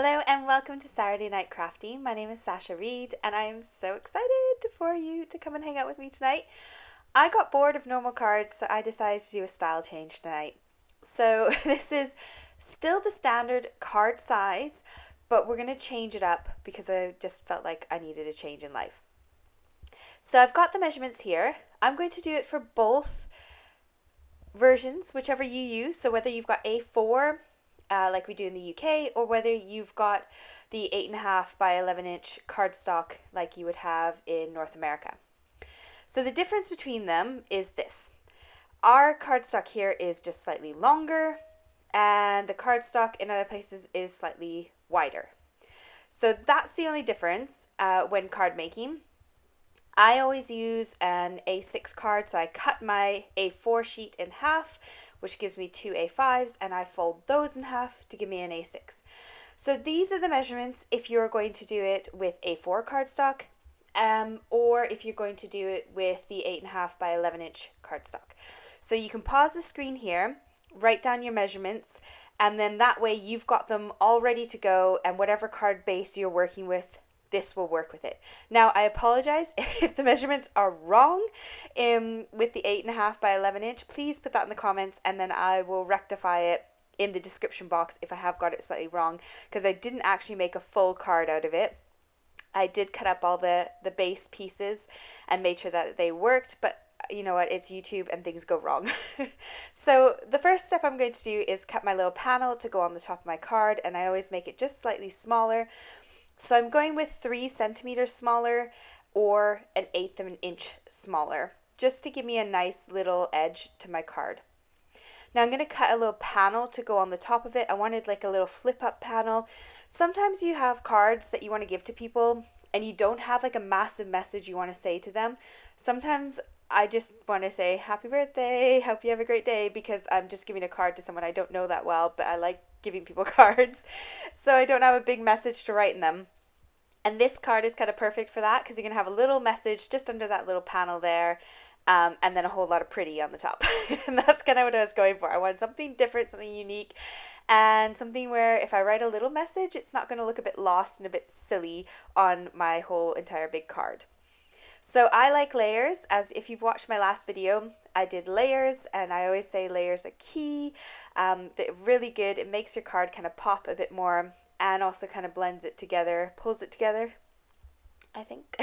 Hello and welcome to Saturday Night Crafting. My name is Sasha Reed and I am so excited for you to come and hang out with me tonight. I got bored of normal cards, so I decided to do a style change tonight. So this is still the standard card size, but we're going to change it up because I just felt like I needed a change in life. So I've got the measurements here. I'm going to do it for both versions, whichever you use. So whether you've got A4 like we do in the UK, or whether you've got the 8.5 by 11 inch cardstock like you would have in North America. So the difference between them is this. Our cardstock here is just slightly longer, and the cardstock in other places is slightly wider. So that's the only difference when card making. I always use an A6 card, so I cut my A4 sheet in half, which gives me two A5s, and I fold those in half to give me an A6. So these are the measurements if you're going to do it with A4 cardstock, or if you're going to do it with the 8.5 by 11 inch cardstock. So you can pause the screen here, write down your measurements, and then that way you've got them all ready to go, and whatever card base you're working with, this will work with it. Now, I apologize if the measurements are wrong with the 8.5 by 11 inch. Please put that in the comments and then I will rectify it in the description box if I have got it slightly wrong, because I didn't actually make a full card out of it. I did cut up all the base pieces and made sure that they worked, but you know what, it's YouTube and things go wrong. So the first step I'm going to do is cut my little panel to go on the top of my card, and I always make it just slightly smaller. So I'm going with 3 centimeters smaller or 1/8 of an inch smaller, just to give me a nice little edge to my card. Now I'm going to cut a little panel to go on the top of it. I wanted like a little flip up panel. Sometimes you have cards that you want to give to people and you don't have like a massive message you want to say to them. Sometimes I just want to say happy birthday, hope you have a great day, because I'm just giving a card to someone I don't know that well, but I like giving people cards, so I don't have a big message to write in them. And this card is kind of perfect for that, because you're going to have a little message just under that little panel there, and then a whole lot of pretty on the top. And that's kind of what I was going for. I wanted something different, something unique, and something where if I write a little message, it's not going to look a bit lost and a bit silly on my whole entire big card. So I like layers, as if you've watched my last video, I did layers, and I always say layers are key. They're really good. It makes your card kind of pop a bit more and also kind of blends it together, pulls it together, I think.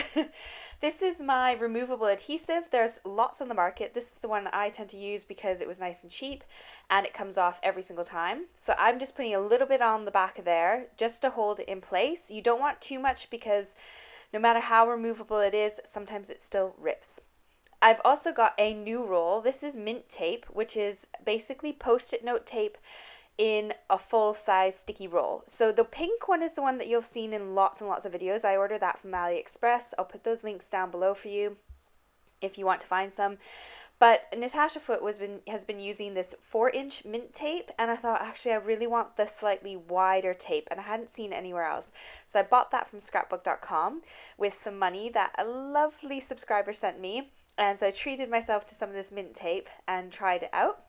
This is my removable adhesive. There's lots on the market. This is the one that I tend to use because it was nice and cheap and it comes off every single time. So I'm just putting a little bit on the back of there just to hold it in place. You don't want too much because no matter how removable it is, sometimes it still rips. I've also got a new roll. This is mint tape, which is basically post-it note tape in a full-size sticky roll. So the pink one is the one that you've seen in lots and lots of videos. I ordered that from AliExpress. I'll put those links down below for you if you want to find some. But Natasha Foot has been using this 4-inch mint tape, and I thought, actually, I really want the slightly wider tape, and I hadn't seen it anywhere else. So I bought that from scrapbook.com with some money that a lovely subscriber sent me, and so I treated myself to some of this mint tape and tried it out.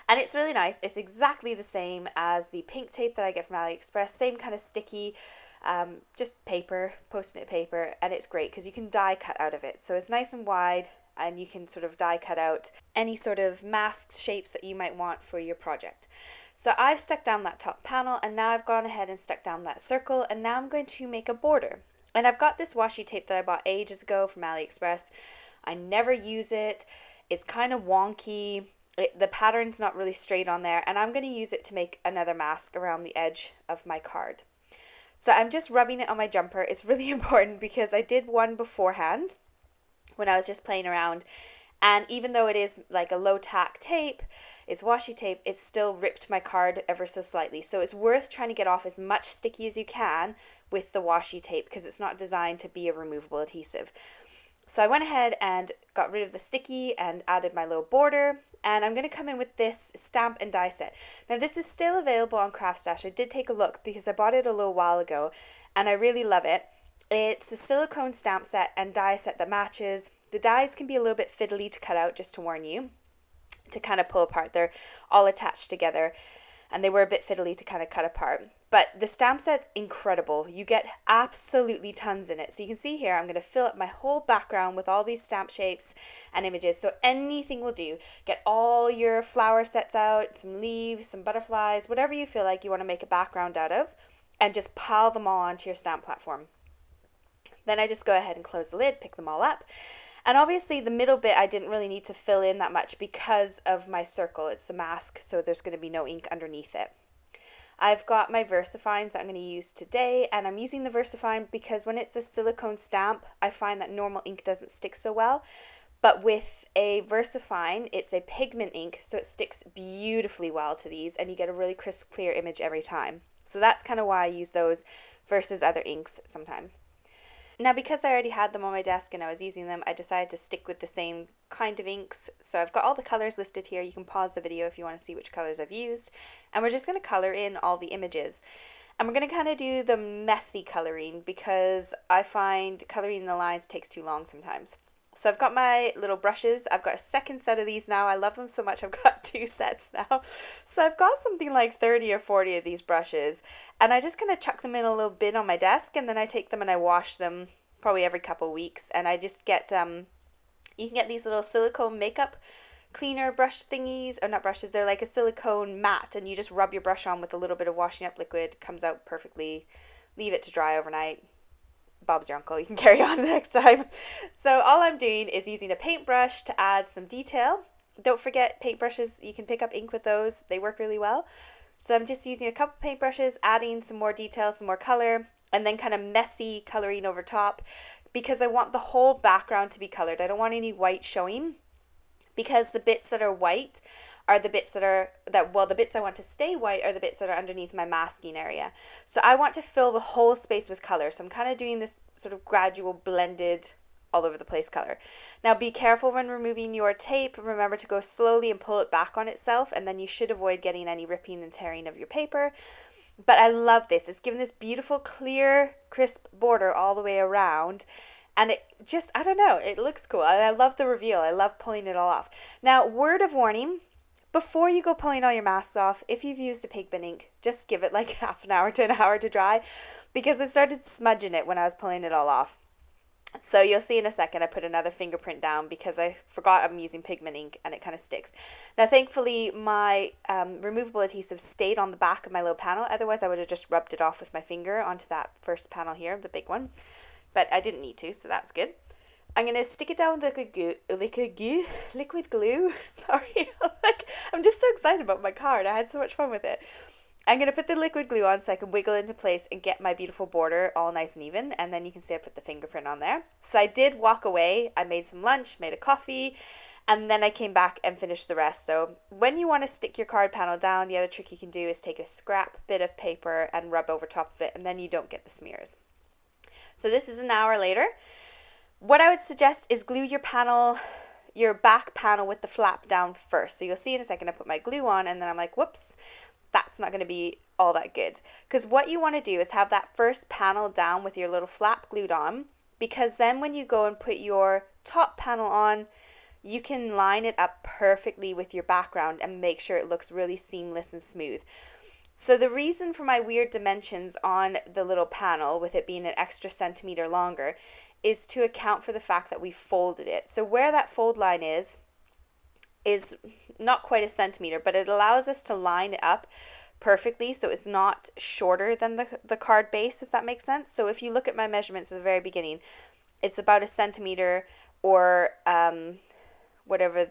And it's really nice. It's exactly the same as the pink tape that I get from AliExpress, same kind of sticky, just paper, post-it paper, and it's great because you can die cut out of it. So it's nice and wide, and you can sort of die cut out any sort of masked shapes that you might want for your project. So I've stuck down that top panel, and now I've gone ahead and stuck down that circle, and now I'm going to make a border. And I've got this washi tape that I bought ages ago from AliExpress. I never use it. It's kind of wonky. The pattern's not really straight on there, and I'm going to use it to make another mask around the edge of my card. So I'm just rubbing it on my jumper. It's really important because I did one beforehand when I was just playing around, and even though it is like a low tack tape, it's washi tape, it still ripped my card ever so slightly. So it's worth trying to get off as much sticky as you can with the washi tape because it's not designed to be a removable adhesive. So I went ahead and got rid of the sticky and added my little border, and I'm going to come in with this stamp and die set. Now this is still available on Craft Stash. I did take a look because I bought it a little while ago and I really love it. It's the silicone stamp set and die set that matches. The dies can be a little bit fiddly to cut out, just to warn you, to kind of pull apart. They're all attached together. and they were a bit fiddly to kind of cut apart. But the stamp set's incredible. You get absolutely tons in it. So you can see here, I'm going to fill up my whole background with all these stamp shapes and images. So anything will do. Get all your flower sets out, some leaves, some butterflies, whatever you feel like you want to make a background out of, and just pile them all onto your stamp platform. Then I just go ahead and close the lid, pick them all up. And obviously the middle bit I didn't really need to fill in that much because of my circle. It's the mask, so there's going to be no ink underneath it. I've got my VersaFines that I'm going to use today, and I'm using the VersaFine because when it's a silicone stamp, I find that normal ink doesn't stick so well. But with a VersaFine, it's a pigment ink, so it sticks beautifully well to these, and you get a really crisp, clear image every time. So that's kind of why I use those versus other inks sometimes. Now, because I already had them on my desk and I was using them, I decided to stick with the same kind of inks. So I've got all the colors listed here. You can pause the video if you want to see which colors I've used. And we're just going to color in all the images. And we're going to kind of do the messy coloring because I find coloring the lines takes too long sometimes. So I've got my little brushes. I've got a second set of these now. I love them so much. I've got 2 sets now. So I've got something like 30 or 40 of these brushes. And I just kind of chuck them in a little bin on my desk. And then I take them and I wash them probably every couple of weeks. And I just get, you can get these little silicone makeup cleaner brush thingies. Or not brushes, they're like a silicone mat. And you just rub your brush on with a little bit of washing up liquid. Comes out perfectly. Leave it to dry overnight. Bob's your uncle, you can carry on the next time. So all I'm doing is using a paintbrush to add some detail. Don't forget paintbrushes, you can pick up ink with those, they work really well. So I'm just using a couple paintbrushes, adding some more detail, some more color, and then kind of messy coloring over top because I want the whole background to be colored. I don't want any white showing because the bits that are white are the bits the bits I want to stay white are the bits that are underneath my masking area. So I want to fill the whole space with color. So I'm kind of doing this sort of gradual blended all over the place color. Now be careful when removing your tape. Remember to go slowly and pull it back on itself, and then you should avoid getting any ripping and tearing of your paper. But I love this. It's given this beautiful, clear, crisp border all the way around. And it just, I don't know, it looks cool. And I love the reveal. I love pulling it all off. Now, word of warning, before you go pulling all your masks off, if you've used a pigment ink, just give it like half an hour to an hour to dry because I started smudging it when I was pulling it all off. So you'll see in a second I put another fingerprint down because I forgot I'm using pigment ink and it kind of sticks. Now thankfully my removable adhesive stayed on the back of my little panel, otherwise I would have just rubbed it off with my finger onto that first panel here, the big one. But I didn't need to, so that's good. I'm going to stick it down with liquid glue. Sorry, I'm just so excited about my card. I had so much fun with it. I'm going to put the liquid glue on so I can wiggle into place and get my beautiful border all nice and even. And then you can see I put the fingerprint on there. So I did walk away. I made some lunch, made a coffee, and then I came back and finished the rest. So when you want to stick your card panel down, the other trick you can do is take a scrap bit of paper and rub over top of it, and then you don't get the smears. So this is an hour later. What I would suggest is glue your back panel with the flap down first. So you'll see in a second I put my glue on and then I'm like, whoops, that's not going to be all that good. Because what you want to do is have that first panel down with your little flap glued on, because then when you go and put your top panel on, you can line it up perfectly with your background and make sure it looks really seamless and smooth. So the reason for my weird dimensions on the little panel, with it being an extra centimeter longer, is to account for the fact that we folded it. So where that fold line is not quite a centimeter, but it allows us to line it up perfectly so it's not shorter than the card base, if that makes sense. So if you look at my measurements at the very beginning, it's about a centimeter or whatever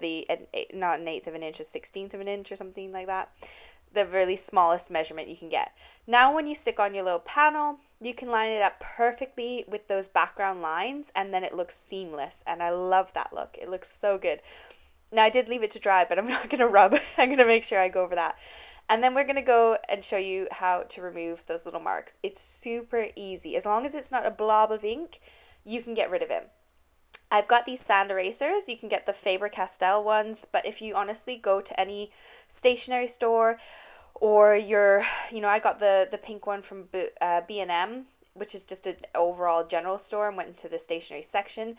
not an eighth of an inch, a 16th of an inch or something like that. The really smallest measurement you can get. Now when you stick on your little panel, you can line it up perfectly with those background lines and then it looks seamless, and I love that look. It looks so good. Now I did leave it to dry, but I'm not going to rub. I'm going to make sure I go over that. And then we're going to go and show you how to remove those little marks. It's super easy. As long as it's not a blob of ink, you can get rid of it. I've got these sand erasers. You can get the Faber-Castell ones, but if you honestly go to any stationery store or I got the pink one from B&M, which is just an overall general store, and went into the stationery section.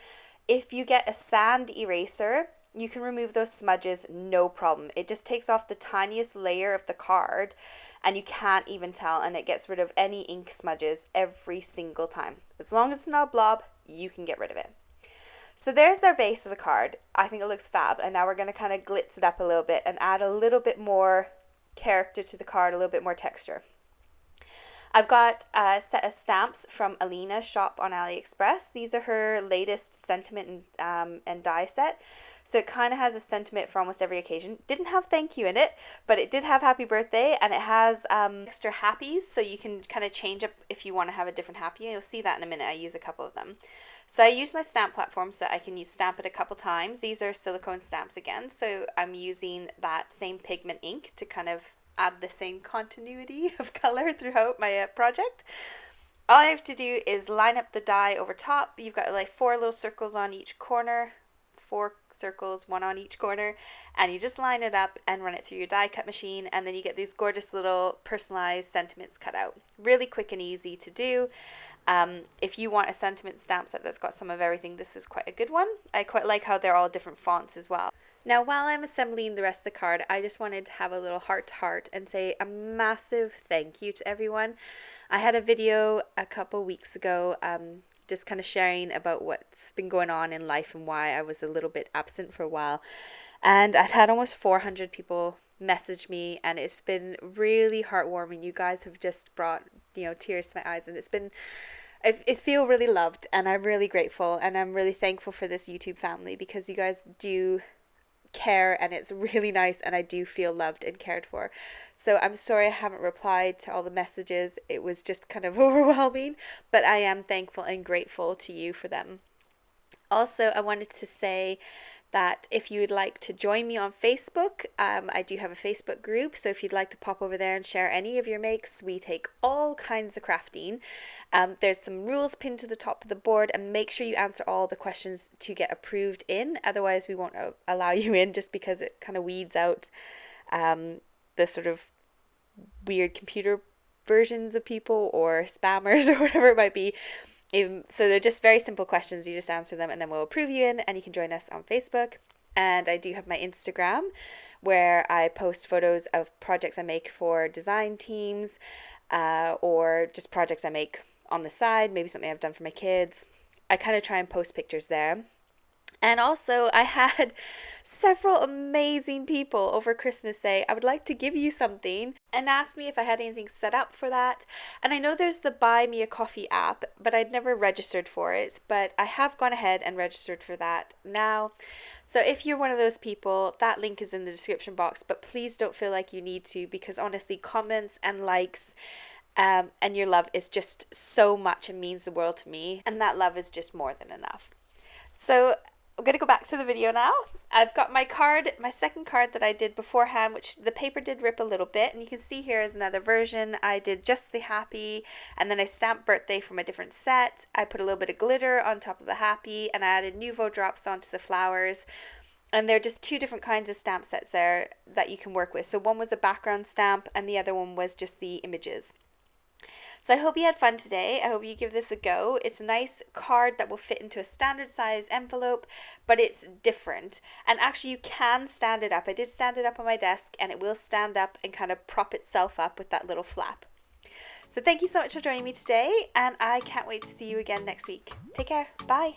If you get a sand eraser, you can remove those smudges no problem. It just takes off the tiniest layer of the card and you can't even tell, and it gets rid of any ink smudges every single time. As long as it's not a blob, you can get rid of it. So there's our base of the card. I think it looks fab, and now we're going to kind of glitz it up a little bit and add a little bit more character to the card, a little bit more texture. I've got a set of stamps from Alina's shop on AliExpress. These are her latest sentiment and die set. So it kind of has a sentiment for almost every occasion. Didn't have thank you in it, but it did have happy birthday, and it has extra happies, so you can kind of change up if you want to have a different happy. You'll see that in a minute. I use a couple of them. So I use my stamp platform so I can stamp it a couple times. These are silicone stamps again, so I'm using that same pigment ink to kind of add the same continuity of color throughout my project. All I have to do is line up the die over top. You've got like 4 little circles on each corner, 4 circles, 1 on each corner, and you just line it up and run it through your die cut machine, and then you get these gorgeous little personalized sentiments cut out. Really quick and easy to do. If you want a sentiment stamp set that's got some of everything, this is quite a good one. I quite like how they're all different fonts as well. Now, while I'm assembling the rest of the card, I just wanted to have a little heart-to-heart and say a massive thank you to everyone. I had a video a couple weeks ago just kind of sharing about what's been going on in life and why I was a little bit absent for a while. And I've had almost 400 people message me, and it's been really heartwarming. You guys have just brought, tears to my eyes, and I feel really loved, and I'm really grateful, and I'm really thankful for this YouTube family because you guys do care, and it's really nice, and I do feel loved and cared for. So I'm sorry I haven't replied to all the messages. It was just kind of overwhelming, but I am thankful and grateful to you for them. Also, I wanted to say that if you would like to join me on Facebook, I do have a Facebook group, so if you'd like to pop over there and share any of your makes, we take all kinds of crafting. There's some rules pinned to the top of the board, and make sure you answer all the questions to get approved in, otherwise we won't allow you in, just because it kind of weeds out the sort of weird computer versions of people or spammers or whatever it might be. So they're just very simple questions. You just answer them and then we'll approve you in, and you can join us on Facebook. And I do have my Instagram where I post photos of projects I make for design teams or just projects I make on the side, maybe something I've done for my kids. I kind of try and post pictures there. And also, I had several amazing people over Christmas say, I would like to give you something, and asked me if I had anything set up for that. And I know there's the Buy Me a Coffee app, but I'd never registered for it. But I have gone ahead and registered for that now. So if you're one of those people, that link is in the description box. But please don't feel like you need to, because honestly, comments and likes and your love is just so much and means the world to me. And that love is just more than enough. So I'm going to go back to the video now. I've got my card, my second card that I did beforehand, which the paper did rip a little bit. And you can see here is another version. I did just the happy, and then I stamped birthday from a different set. I put a little bit of glitter on top of the happy, and I added Nuvo drops onto the flowers. And they're just 2 different kinds of stamp sets there that you can work with. So one was a background stamp, and the other one was just the images. So I hope you had fun today. I hope you give this a go. It's a nice card that will fit into a standard size envelope, but it's different. And actually you can stand it up. I did stand it up on my desk, and it will stand up and kind of prop itself up with that little flap. So thank you so much for joining me today, and I can't wait to see you again next week. Take care. Bye.